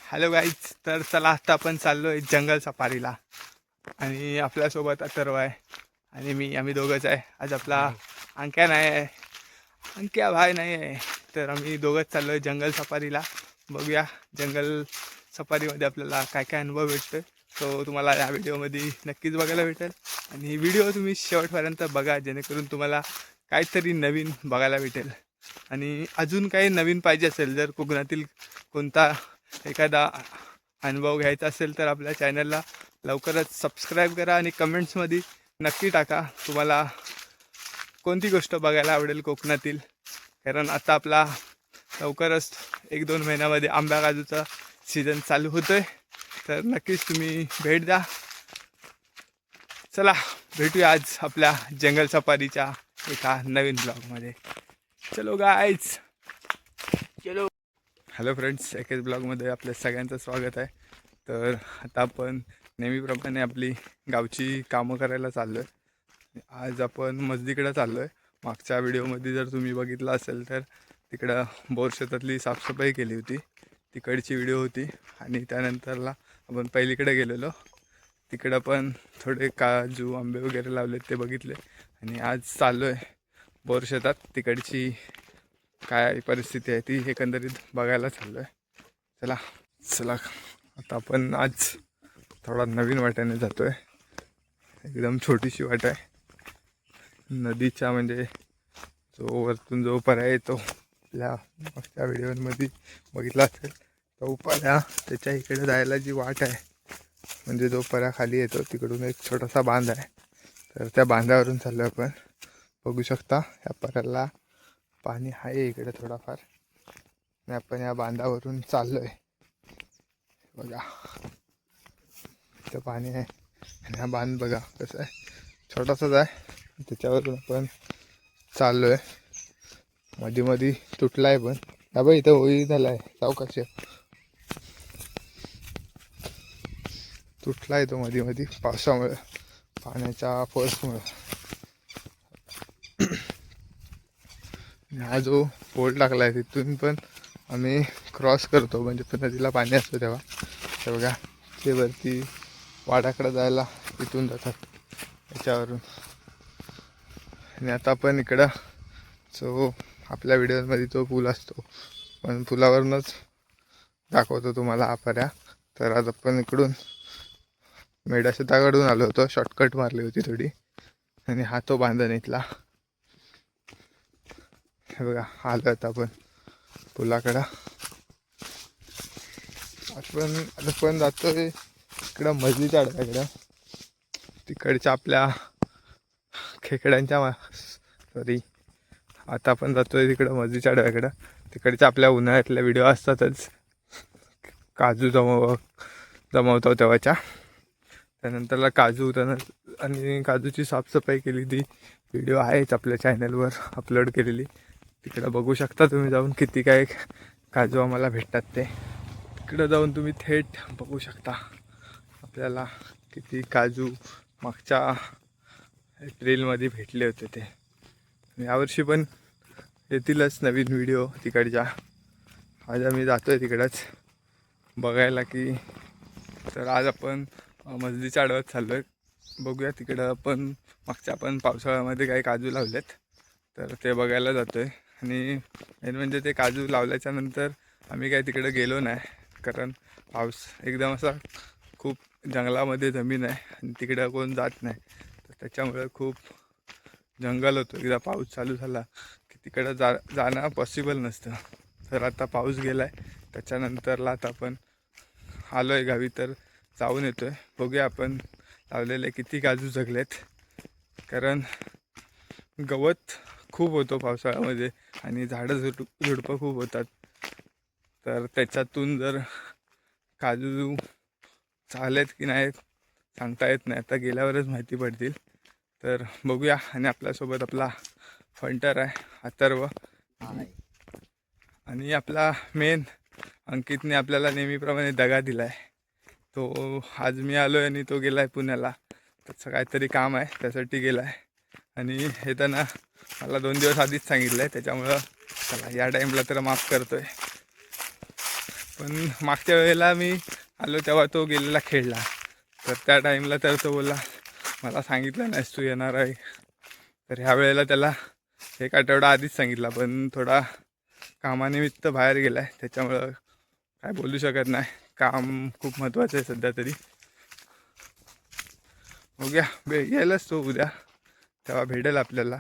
Hello guys, तर चला आता आपण चाललो आहे जंगल सफारीला. आणि आपल्यासोबत अथर्व आहे आणि आम्ही दोघंच आहे. आज आपला अंक्या नाही आहे, अंक्या भाई नाही आहे, तर आम्ही दोघंच चाललो आहे जंगल सफारीला. बघूया जंगल सफारीमध्ये आपल्याला काय काय अनुभव भेटतो तो तुम्हाला या व्हिडिओमध्ये नक्कीच बघायला भेटेल. आणि ही व्हिडिओ तुम्ही शेवटपर्यंत बघा, जेणेकरून तुम्हाला काहीतरी नवीन बघायला भेटेल. आणि अजून काही नवीन पाहिजे असेल, जर कोकणातील कोणता एखादा अनुभव घ्यायचा असेल तर आपल्या चॅनलला लवकरच सबस्क्राईब करा आणि कमेंट्समध्ये नक्की टाका तुम्हाला कोणती गोष्ट बघायला आवडेल कोकणातील. कारण आता आपला लवकरच 1-2 महिन्यामध्ये आंबा काजूचा सीझन चालू होतो आहे, तर नक्कीच तुम्ही भेट द्या. चला भेटूया आज आपल्या जंगल सफारीच्या एका नवीन ब्लॉगमध्ये. चलो गाईज, चलो. हॅलो फ्रेंड्स, एकेच ब्लॉगमध्ये आपल्या सगळ्यांचं स्वागत आहे. तर आता आपण नेहमीप्रमाणे आपली गावची कामं करायला चाललो आहे. आज आपण मस्जिदकडे चाललो आहे. मागच्या व्हिडिओमध्ये जर तुम्ही बघितलं असेल तर तिकडं बोरशेतातली साफसफाई केली होती, तिकडची व्हिडिओ होती. आणि त्यानंतरला आपण पहिलीकडे गेलेलो, तिकडं पण थोडे काजू आंबे वगैरे लावलेत ते बघितले. आणि आज चाललो आहे बोरशेतात, तिकडची काय परिस्थिती आहे ती एकंदरीत बघायला चाललो आहे. चला चला, आता आपण आज थोडा नवीन वाट्याने जातो आहे. एकदम छोटीशी वाट आहे नदीच्या, म्हणजे जो वरतून जो पर्याय येतो आपल्या मागच्या व्हिडिओमध्ये बघितला असेल तो पर्या, त्याच्या इकडे जायला जी वाट आहे, म्हणजे जो पर्या खाली येतो तिकडून एक छोटासा बांध आहे. तर त्या बांधावरून चाललो आपण. बघू शकता या पर्याला पाणी आहे इकडे थोडाफार, आणि आपण या बांधावरून चाललो आहे. बघा इथं पाणी आहे आणि हा बांध बघा कसं आहे, छोटासाच आहे. त्याच्यावरून आपण चाललो आहे. मध्ये मध्ये तुटला आहे, पण हा बाई इथं होई झाला आहे, सावकाश तुटला आहे तो मध्ये मध्ये पावसामुळे, पाण्याच्या फोर्समुळे. हा जो पोल टाकला आहे तिथून पण आम्ही क्रॉस करतो, म्हणजे पण नदीला पाणी असतं तेव्हा. ते बघा ते वरती वाड्याकडे जायला तिथून जातात याच्यावरून. आणि आता आपण इकडं जो आपल्या व्हिडिओमध्ये तो पूल असतो, पण पुलावरूनच दाखवतो तुम्हाला हा पर्या. तर आज आपण इकडून मेढाशेताकडून आलो होतो, शॉर्टकट मारली होती थोडी, आणि हा तो बांधण इथला. हे बघा आलो आता आपण पुलाकडं. आपण जातोय इकडं मजलीच्या आडव्याकडं, तिकडच्या आपल्या खेकड्यांच्या सॉरी आता आपण जातोय तिकडं मजलीच्या आडव्याकडं. तिकडच्या आपल्या उन्हाळ्यातल्या व्हिडिओ असतातच, काजू जमवतो तेव्हाच्या. त्यानंतरला काजू आणि काजूची साफसफाई केली ती व्हिडिओ आहेच आपल्या चॅनलवर अपलोड केलेली, तिकडं बघू शकता तुम्ही जाऊन किती काय काजू आम्हाला भेटतात ते. तिकडं जाऊन तुम्ही थेट बघू शकता आपल्याला किती काजू मागच्या एप्रिलमध्ये भेटले होते ते. यावर्षी पण येतीलच नवीन व्हिडिओ तिकडच्या. आज आम्ही जातो आहे तिकडंच बघायला की. तर आज आपण मस्जिदच्या आडव्यात चाललो आहे. बघूया तिकडं आपण मागच्या आपण पावसाळ्यामध्ये काही काजू लावलेत, तर ते बघायला जातो आहे. आणि मेन म्हणजे ते काजू लावल्याच्या नंतर आम्ही काही तिकडे गेलो नाही, कारण पाऊस एकदम असा खूप जंगलामध्ये जमीन आहे आणि तिकडं कोण जात नाही, तर त्याच्यामुळे खूप जंगल होतं. एकदा पाऊस चालू झाला की तिकडं जाणं पॉसिबल नसतं. तर आता पाऊस गेला आहे, त्याच्यानंतरला आता आपण आलो आहे गावी, तर जाऊन येतो आहे. बघूया आपण लावलेले किती काजू जगलेत, कारण गवत खूप होतो पावसाळ्यामध्ये आणि झुडपं खूप होतात. तर त्याच्यातून जर काजू झालेत की नाही सांगता येत नाही, आता गेल्यावरच माहिती पडतील. तर बघूया. आणि आपल्यासोबत आपला फंटर आहे अथर्व, आणि आपला मेन अंकितने आपल्याला नेहमीप्रमाणे दगा दिला आहे. तो आज मी आलो आहे आणि तो गेला आहे पुण्याला, त्याचं काहीतरी काम आहे त्यासाठी गेला आहे. आणि हे त्यांना मला 2 दिवस आधीच सांगितलं आहे, त्याच्यामुळं चला या टाईमला तर माफ करतो आहे. पण मागच्या वेळेला मी आलो तेव्हा तो गेलेला खेळला, तर त्या टाईमला तर तो बोलला मला सांगितलं नाहीस तू येणार आहे. तर ह्या वेळेला त्याला एक आठवडा आधीच सांगितला, पण थोडा कामानिमित्त बाहेर गेला आहे, त्याच्यामुळं काय बोलू शकत नाही. काम खूप महत्त्वाचं आहे सध्या तरी. बघूया येईलच तो उद्या, तेव्हा भेटेल आपल्याला.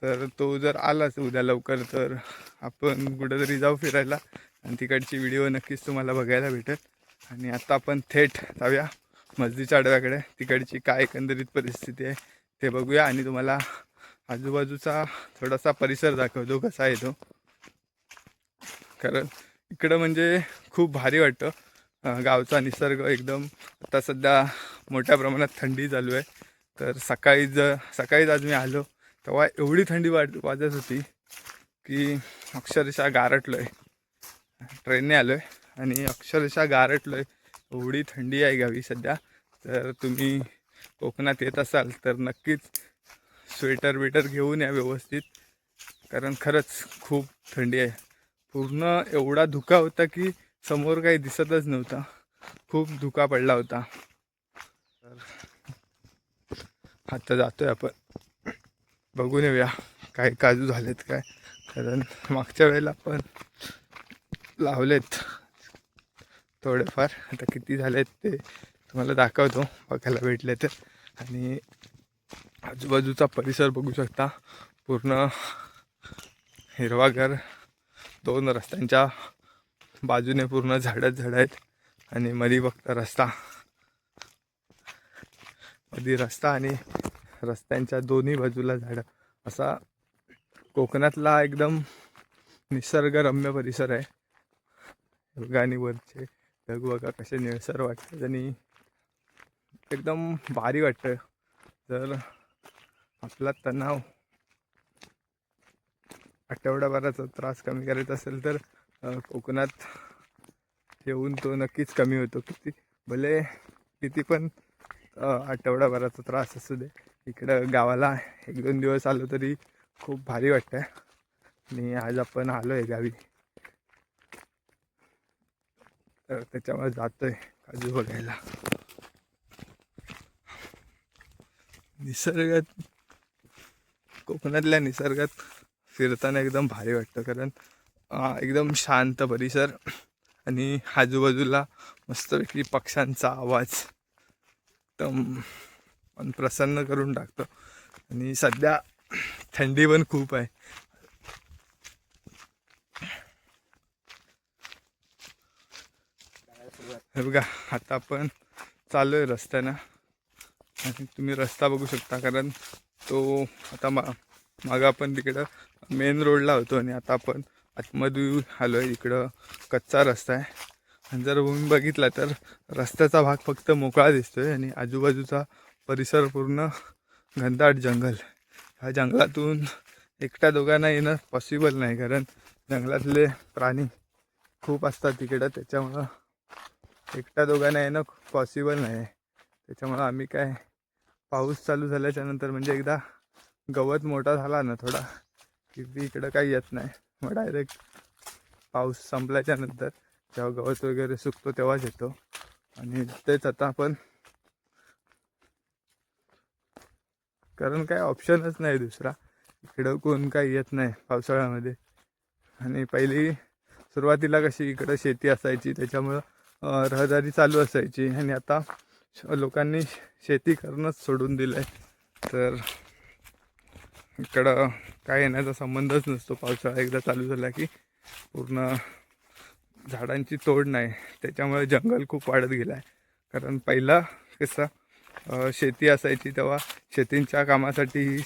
तर तो जर आलाच उद्या लवकर तर आपण कुठेतरी जाऊ फिरायला, आणि तिकडची व्हिडिओ नक्कीच तुम्हाला बघायला भेटेल. आणि आता आपण थेट जाऊया मस्जिदच्या आडव्याकडे, तिकडची काय एकंदरीत परिस्थिती आहे ते बघूया आणि तुम्हाला आजूबाजूचा थोडासा परिसर दाखवतो कसा आहे तो. कारण इकडं म्हणजे खूप भारी वाटतं, गावचा निसर्ग एकदम. आता सध्या मोठ्या प्रमाणात थंडी चालू आहे, तर सकाळीच आज मी आलो तेव्हा एवढी थंडी वाजत होती की अक्षरशः गारटलो आहे. ट्रेनने आलो आहे आणि अक्षरशः गारटलो आहे, एवढी थंडी आहे गावी सध्या. तर तुम्ही कोकणात येत असाल तर नक्कीच स्वेटर बिटर घेऊन या व्यवस्थित, कारण खरंच खूप थंडी आहे. पूर्ण एवढा धुका होता की समोर काही दिसतच नव्हता, खूप धुका पडला होता. तर आता जातोय आपण, बघून येऊया काय काजू झालेत काय, कारण मागच्या वेळेला आपण लावलेत थोडेफार. आता किती झालेत ते तुम्हाला दाखवतो बघायला भेटले तर. आणि आजूबाजूचा परिसर बघू शकता, पूर्ण हिरवागार. 2 रस्त्यांच्या बाजूने पूर्ण झाडच झाड आहेत, आणि मध्ये फक्त रस्ता, मध्ये रस्ता आणि रस्त्यांच्या दोन्ही बाजूला झाडं. असा कोकणातला एकदम निसर्गरम्य परिसर आहे. ढगानी वरचे ढग बघा कसे निळसर वाटतात आणि एकदम भारी वाटतं. जर आपला तणाव, आठवड्याभराचा त्रास कमी करायचा असेल तर कोकणात येऊन तो नक्कीच कमी होतो. किती पण आठवड्याभराचा त्रास असू दे, इकडं गावाला 1-2 दिवस आलो तरी खूप भारी वाटतं. आणि आज आपण आलो आहे गावी, तर त्याच्यामुळे जातोय काजू बघायला. निसर्गात, कोकणातल्या निसर्गात फिरताना एकदम भारी वाटतं, कारण एकदम शांत परिसर आणि आजूबाजूला मस्तपैकी पक्ष्यांचा आवाज एकदम मन प्रसन्न करून टाकतो. आणि सध्या थंडी पण खूप आहे. हे बघा आता आपण चालू आहे रस्त्यानं, आणि तुम्ही रस्ता बघू शकता, कारण तो आता मागं आपण तिकडं मेन रोडला होतो आणि आता आपण आतमध्ये आलो आहे. इकडं कच्चा रस्ता आहे, आणि जर तुम्ही बघितला तर रस्त्याचा भाग फक्त मोकळा दिसतोय आणि आजूबाजूचा परिसर पूर्ण घनदाट जंगल. ह्या जंगलातून एकट्या दोघांना येणं पॉसिबल नाही, कारण जंगलातले प्राणी खूप असतात तिकडं, त्याच्यामुळं एकट्या दोघांना येणं पॉसिबल नाही. त्याच्यामुळं आम्ही काय, पाऊस चालू झाल्याच्या नंतर म्हणजे एकदा गवत मोठा झाला ना थोडा की इकडं काही येत नाही, मग डायरेक्ट पाऊस संपल्याच्या नंतर जेव्हा गवत वगैरे सुकतो तेव्हाच येतो. आणि तेच आता आपण, कारण काय ऑप्शनच नाही दुसरा, इकडं कोण काही येत नाही पावसाळ्यामध्ये. आणि पहिली सुरुवातीला कशी इकडं शेती असायची, त्याच्यामुळं रहदारी चालू असायची, आणि आता लोकांनी शेती करणंच सोडून दिलं आहे. तर इकडं काय येण्याचा संबंधच नसतो. पावसाळा एकदा चालू झाला की पूर्ण झाडांची तोड नाही, त्याच्यामुळे जंगल खूप वाढत गेलं आहे. कारण पहिला कसं शेती असायची तेव्हा शेतींच्या कामासाठी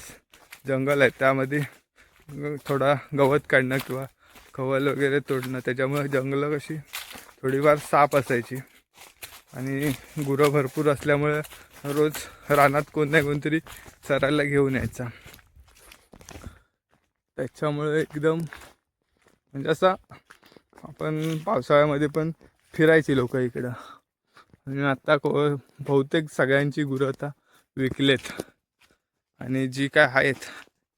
जंगल आहे, त्यामध्ये थोडा गवत काढणं किंवा खवल वगैरे तोडणं, त्याच्यामुळे जंगलं कशी थोडीफार साफ असायची. आणि गुरं भरपूर असल्यामुळे रोज रानात कोण नाही कोणतरी चरायला घेऊन यायचा. त्याच्यामुळे एकदम म्हणजे असं आपण पावसाळ्यामध्ये पण फिरायची लोक इकडं. आणि आता बहुतेक सगळ्यांची गुरं आता विकलेत, आणि जी काय आहेत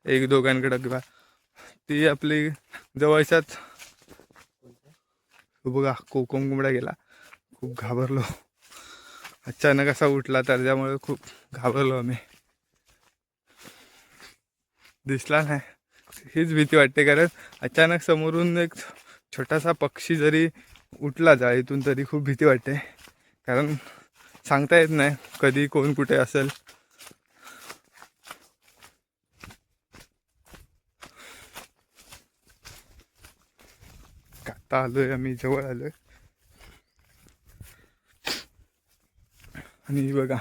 1-2कडं किंवा ती आपली जवळच्याच तो बघा कोंबडा गेला. खूप घाबरलो. अचानक असा उठला तर त्यामुळे खूप घाबरलो आम्ही. दिसला नाही हीच भीती वाटते, कारण अचानक समोरून एक छोटासा पक्षी जरी उठला जाळीतून तरी खूप भीती वाटते, कारण सांगता येत नाही कधी कोण कुठे असेल. आता आलोय आम्ही, जवळ आलोय. आणि बघा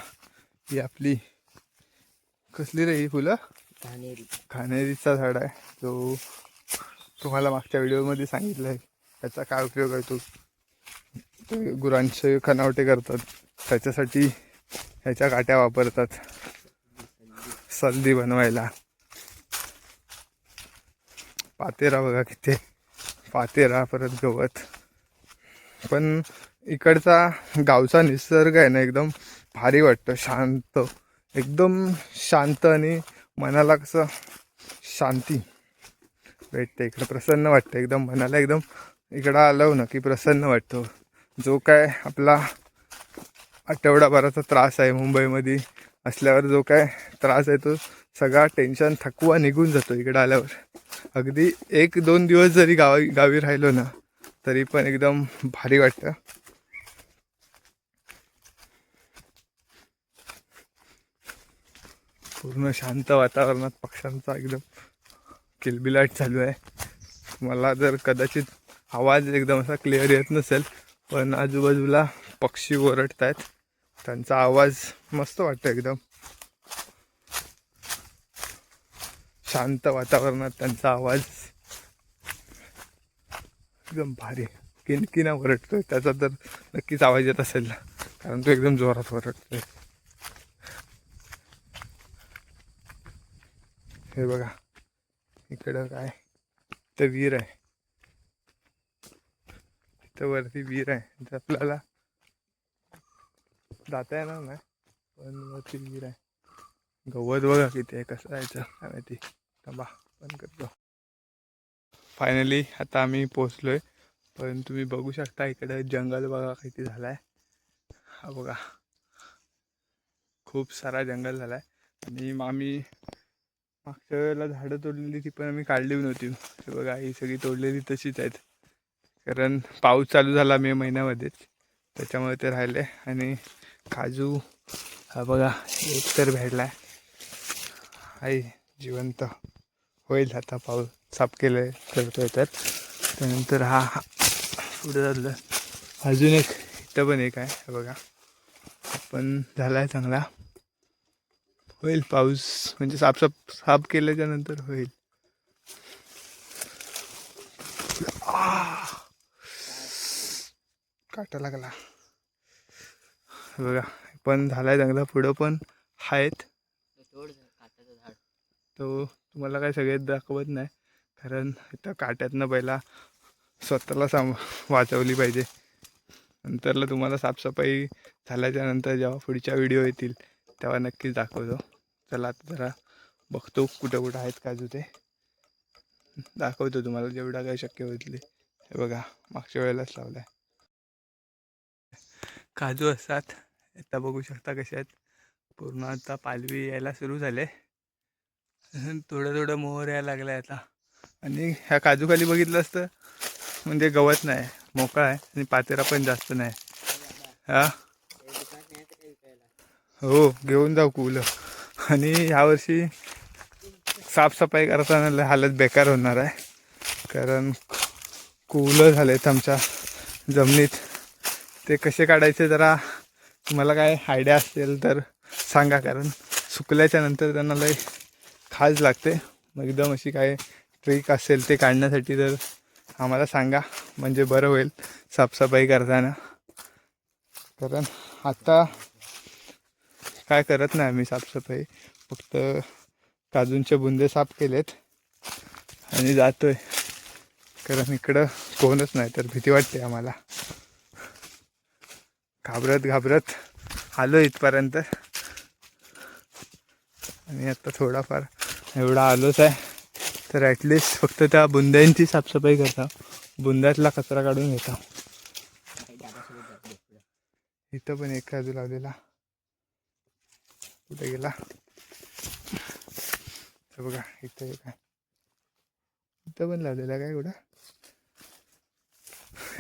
ही आपली कसली रे ही फुलं, खानेरीचा झाड आहे. जो तुम्हाला मागच्या व्हिडिओमध्ये सांगितलं आहे त्याचा काय उपयोग आहे. तो गुरांचे खनावटे करतात त्याच्यासाठी ह्याच्या काट्या वापरतात सल्दी बनवायला. पातेरा बघा किती, पातेरा परत गवत. पण इकडचा गावचा निसर्ग आहे ना एकदम भारी वाटतं, शांत, एकदम शांत आणि मनाला कसं शांती भेटते. इकडं प्रसन्न वाटतं एकदम मनाला, एकदम इकडं आलं ना की प्रसन्न वाटतं. जो काय आपला आठवडाभराचा त्रास आहे मुंबईमध्ये असल्यावर, जो काय त्रास आहे तो सगळा टेन्शन थकवा निघून जातो इकडं आल्यावर. अगदी 1-2 दिवस जरी गावी राहिलो ना तरी पण एकदम भारी वाटतं. पूर्ण शांत वातावरणात पक्ष्यांचा एकदम किलबिलाट चालू आहे. मला जर कदाचित आवाज एकदम असा क्लिअर येत नसेल, पण आजूबाजूला पक्षी ओरडत आहेत, त्यांचा आवाज मस्त वाटतं. एकदम शांत वातावरणात त्यांचा आवाज एकदम भारी. किनकिना ओरडतोय, त्याचा तर नक्कीच आवाज येत असेल ना, कारण तो एकदम जोरात ओरडतोय. हे बघा इकडं काय तर विहीर आहे, इथं वरती विहीर आहे. इथं आपल्याला जाता येणार नाही, पण वरती विहीर आहे. गवत बघा किती आहे, कसं जायचं काय माहिती. थांबा पण करतो. फायनली आता आम्ही पोचलोय, पण तुम्ही बघू शकता इकडं जंगल बघा किती झालाय. हा बघा खूप सारा जंगल झालाय. आणि आम्ही मागच्या वेळेला झाडं तोडलेली ती पण आम्ही काढली नव्हती. हे बघा ही सगळी तोडलेली तशीच आहेत, कारण पाऊस चालू झाला मे महिन्यामध्येच, त्याच्यामुळे ते राहिले. आणि काजू हा बघा एक तर भेटला आहे जिवंत, होईल आता पाऊस साफ केलं करतोय तर. त्यानंतर हा पुढे झालं अजून एक, इथं पण एक आहे हे बघा, पण झाला आहे चांगला. होईल पाऊस, म्हणजे साफ केल्याच्या नंतर होईल. काटा लागला बघा, पण झालाय चांगला. पुढं पण आहेत, तो तुम्हाला काय सगळ्यात दाखवत नाही, कारण इथं काट्यातनं पहिला स्वतःला वाचवली पाहिजे. नंतरला तुम्हाला साफसफाई झाल्याच्या नंतर जेव्हा पुढच्या व्हिडिओ येतील तेव्हा नक्कीच दाखवतो. चला आता जरा बघतो कुठं कुठं आहेत काजू, ते दाखवतो तुम्हाला जेवढा काय शक्य होईल. हे बघा मागच्या वेळेलाच लावलाय काजू असतात. आता बघू शकता कसे आहेत, पूर्ण आता पालवी यायला सुरू झाले, थोडं थोडं मोहर यायला लागलाय आता. आणि ह्या काजूखाली बघितलं असतं म्हणजे गवत नाही, मोकळा आहे, आणि पातेरा पण जास्त नाही. हा हो घेऊन जाऊ कुलं. आणि ह्यावर्षी साफसफाई करताना हालत बेकार होणार आहे, कारण कुलं झालेत आमच्या जमिनीत. ते कसे काढायचे जरा तुम्हाला काय आयडिया असेल तर सांगा, कारण सुकल्याच्या नंतर त्यांना लय खाज लागते. मग एकदम अशी काय ट्रिक असेल ते काढण्यासाठी तर आम्हाला सांगा, म्हणजे बरं होईल साफसफाई करताना. कारण आता काय करत नाही आम्ही साफसफाई, फक्त काजूंचे बुंदे साफ केलेत आणि जातोय, कारण इकडं कोणच नाही तर भीती वाटते आम्हाला. घाबरत आलो इथपर्यंत, आणि आता थोडाफार एवढा आलोच आहे, तर ॲटलिस्ट फक्त त्या बुंद्यांची साफसफाई करता, बुंद्यातला कचरा काढून घेता. इथं पण एक काजू लावलेला, कुठे गेला तर बघा. इथं एक आहे, इथं पण लावलेला काय कुठं,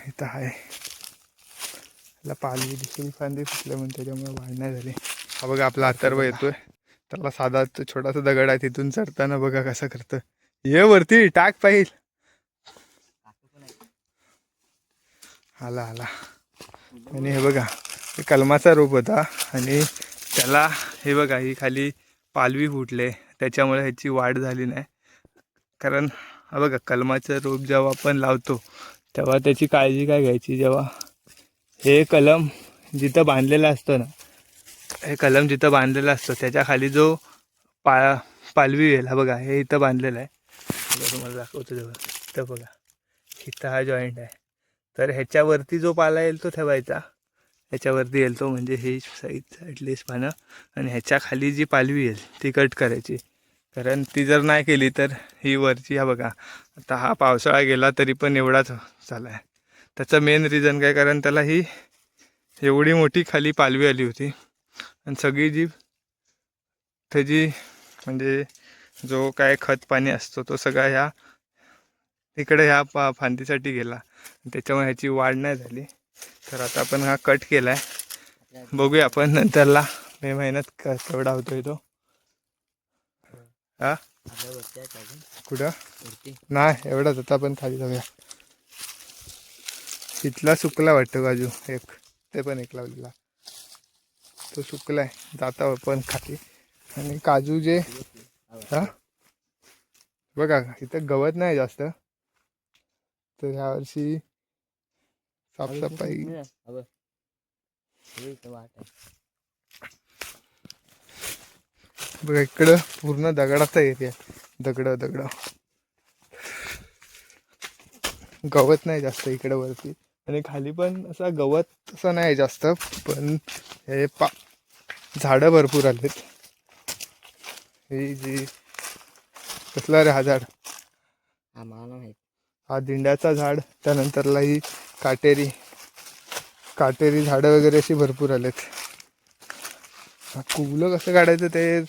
इथं आहे. त्याला पालवी दुसरी फांदी फुटल्या म्हणून त्याच्यामुळे वाढ नाही झाली. हा बघा आपला अथर्व येतोय. त्याला साधा छोटासा दगड आहे, तिथून चढताना बघा कसं करतं. ये वरती टाक पाहिजे. आला आला. आणि हे बघा, हे कलमाचा रोप होता आणि त्याला हे बघा ही खाली पालवी फुटले, त्याच्यामुळे ह्याची वाढ झाली नाही. कारण हा बघा कलमाचं रोप जेव्हा आपण लावतो तेव्हा त्याची काळजी काय घ्यायची, जेव्हा हे कलम जिथं बांधलेलं असतं ना, हे कलम जिथं बांधलेलं असतं त्याच्या खाली जो पालवी येईल, हा बघा हे इथं बांधलेलं आहे, तुम्हाला दाखवतो जवळ. इथं बघा, इथं हा जॉईंट आहे. तर ह्याच्यावरती जो पाला येईल तो ठेवायचा, ह्याच्यावरती येईल तो, म्हणजे ही साईडलीच पानं, आणि ह्याच्या खाली जी पालवी येईल ती कट करायची. कारण ती जर नाही केली तर ही वरची, हा बघा आता हा पावसाळा गेला तरी पण एवढाच झाला आहे. त्याचं मेन रिझन काय, कारण त्याला ही एवढी मोठी खाली पालवी आली होती आणि सगळी जी त्याची म्हणजे जो काय खत पाणी असतो तो सगळा ह्या इकडे ह्या फांदीसाठी गेला, त्याच्यामुळे ह्याची वाढ नाही झाली. तर आता आपण हा कट केला आहे, बघूया आपण नंतरला मे महिन्यात केवढा होतोय तो. हा कुठं नाही एवढाच होता, पण खाली जाऊया. इथला सुकला वाटतं काजू एक, ते पण एक लावलेला तो सुकलाय, जाता पण खाली. आणि काजू जे हा बघा इथं गवत नाही जास्त, तर ह्यावर्षी साफसफाई बघा. इकडं पूर्ण दगडाचा एरिया, दगड गवत नाही जास्त इकडं वरती, आणि खाली पण असा गवत असं नाही जास्त, पण हे झाडं भरपूर आलेत. ही जी कसला रे हा झाड, हा दिंड्याचा झाड, त्यानंतरला ही काटेरी झाडं वगैरे अशी भरपूर आलेत. कुवलं कसं काढायचं ते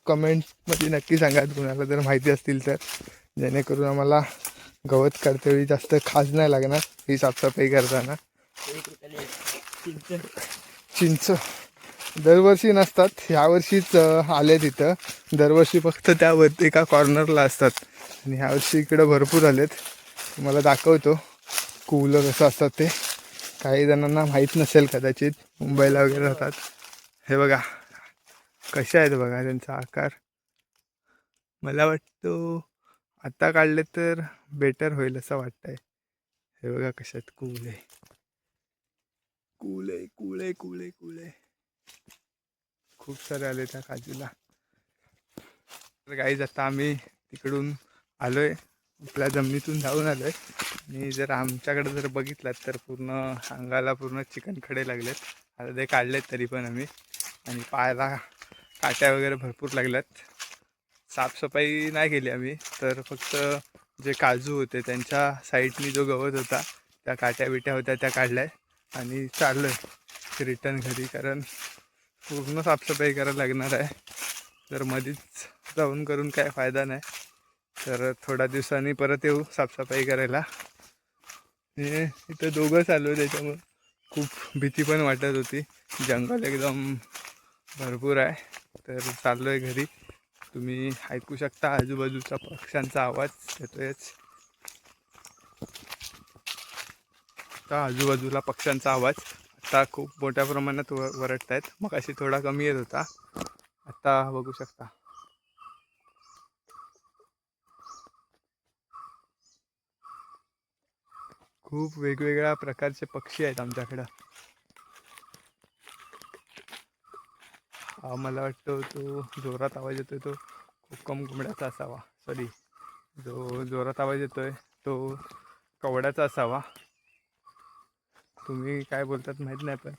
कमेंटमध्ये नक्की सांगा कुणाला जर माहिती असतील तर, जेणेकरून आम्हाला गवत काढतेवेळी जास्त खाज नाही लागणार ही साफसफाई करताना. चिंच दरवर्षी नसतात, ह्यावर्षीच आले तिथं. दरवर्षी फक्त त्यावरती एका कॉर्नरला असतात, आणि ह्यावर्षी इकडं भरपूर आलेत. तुम्हाला दाखवतो कुवलं कसं असतात ते, काही जणांना माहीत नसेल कदाचित, मुंबईला वगैरे राहतात. हे बघा कशा आहेत बघा त्यांचा आकार. मला वाटतं आता काढले तर बेटर होईल असं वाटतंय. हे बघा कशात कुवले कुवले कुवळे कुवळे कुवळे खूप सारे आले त्या काजूला. तर गाईज आता आम्ही तिकडून आलोय, आपल्या जमिनीतून जाऊन आलोय, आणि जर आमच्याकडे जर बघितलात तर पूर्ण अंगाला पूर्ण चिकन खडे लागलेत. आता ते काढलेत तरी पण आम्ही, आणि पायाला काट्या वगैरे भरपूर लागल्यात. साफसफाई नाही केली आम्ही, तर फक्त जे काजू होते त्यांच्या साईडनी जो गवत होता, त्या काट्या बिट्या होत्या त्या काढल्या, आणि चाललो आहे रिटर्न घरी. कारण पूर्ण साफसफाई करायला लागणार आहे, तर मध्येच जाऊन करून काय फायदा नाही. तर थोड्या दिवसांनी परत येऊ साफसफाई करायला. इथं दोघं चालू आहे, त्याच्यामुळं खूप भीती पण वाटत होती. जंगल एकदम भरपूर आहे. तर चाललो आहे घरी. तुम्ही ऐकू शकता आजूबाजूचा पक्ष्यांचा आवाज येतोयच. आता आजूबाजूला पक्ष्यांचा आवाज आता खूप मोठ्या प्रमाणात वरडत आहेत. मग अशी थोडा कमी येत होता, आता बघू शकता. खूप वेगवेगळ्या प्रकारचे पक्षी आहेत आमच्याकडं. मला वाटतं तो जोरात आवाज येतोय तो कोकम कोंबड्याचा असावा, सॉरी, जो जोरात आवाज येतोय तो कवड्याचा असावा. तुम्ही काय बोलतात माहीत नाही, पण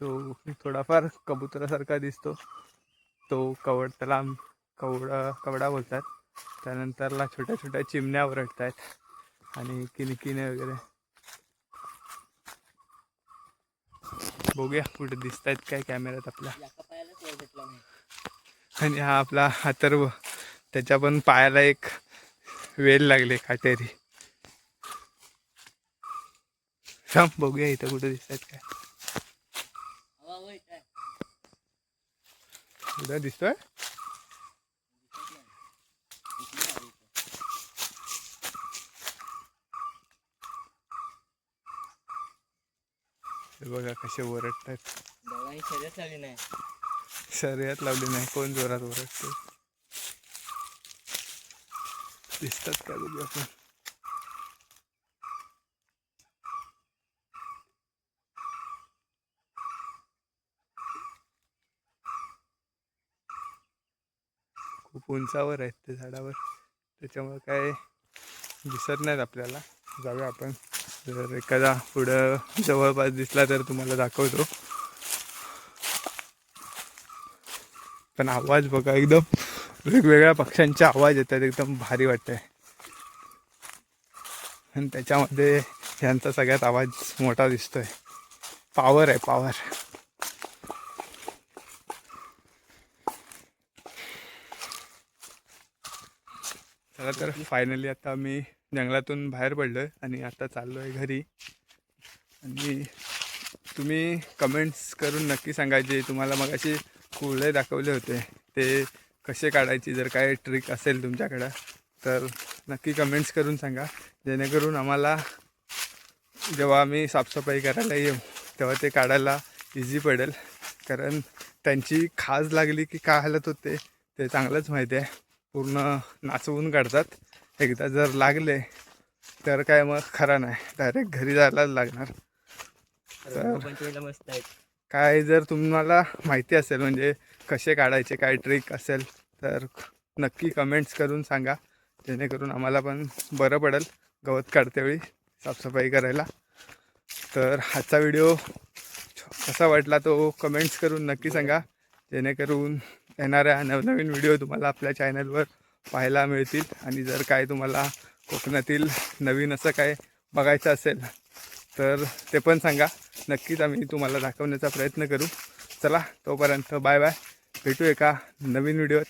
जो थोडाफार कबुतरासारखा दिसतो तो त्याला कवडा बोलतात. त्यानंतरला छोट्या छोट्या चिमण्या ओरडत आहेत, आणि किणकिणे वगैरे. बघूया कुठे दिसत आहेत काय कॅमेऱ्यात आपल्या. एका पायालाच वर भेटला नाही. आणि हा आपला अथर्व, त्याच्या पण पायाला एक वेल लागले काटेरी. थांब बघूया इथं कुठे दिसत आहेत काय. हवा होय काय कुठं दिसतोय. दिसत नाही. इकडे आहे इथं. हे बघा कसे ओरडतात. दोघांनी शर्यत झाली नाही. शर्यत लावली नाही, कोण जोरात ओरडते. दिसतात का बघूया आपण. खूप उंचावर आहेत ते झाडावर, त्याच्यामुळे काय दिसत नाहीत आपल्याला. जाऊया आपण, जर एखादा पुढं जवळपास दिसला तर तुम्हाला दाखवतो. पण आवाज बघा, एकदम वेगवेगळ्या पक्ष्यांचे आवाज येतात, एकदम भारी वाटतंय. आणि त्याच्यामध्ये यांचा सगळ्यात आवाज मोठा दिसतोय. पॉवर आहे, पॉवर. चला तर फायनली आता मी जंगलातून बाहेर पडलोय आणि आता चाललोय घरी. आणि तुम्ही कमेंट्स करून नक्की सांगायचे, तुम्हाला मग असे कुळे दाखवले होते ते कसे काढायची, जर काय ट्रिक असेल तुमच्याकडं तर नक्की कमेंट्स करून सांगा, जेणेकरून आम्हाला जेव्हा आम्ही साफसफाई करायला येऊ तेव्हा ते काढायला इझी पडेल. कारण त्यांची खाज लागली की काय हालत होते ते चांगलंच माहिती आहे. पूर्ण नाचवून काढतात. एकदा जर लागले तर काय मग खरा नाही, डायरेक्ट घरी जायलाच लागणार. तर मस्त आहेत. काय जर तुम्हाला माहिती असेल म्हणजे कसे काढायचे, काय ट्रिक असेल तर नक्की कमेंट्स करून सांगा, जेणेकरून आम्हाला पण बरं पडेल गवत काढतेवेळी साफसफाई करायला. तर आजचा व्हिडिओ कसा वाटला तो कमेंट्स करून नक्की सांगा, जेणेकरून येणाऱ्या नवनवीन व्हिडिओ तुम्हाला आपल्या चॅनलवर पाहायला मिळतील. आणि जर काय तुम्हाला कोकणातील नवीन असं काय बघायचं असेल तर ते पण सांगा, नक्कीच आम्ही तुम्हाला दाखवण्याचा प्रयत्न करू. चला तोपर्यंत बाय बाय, भेटू एका नवीन व्हिडिओत.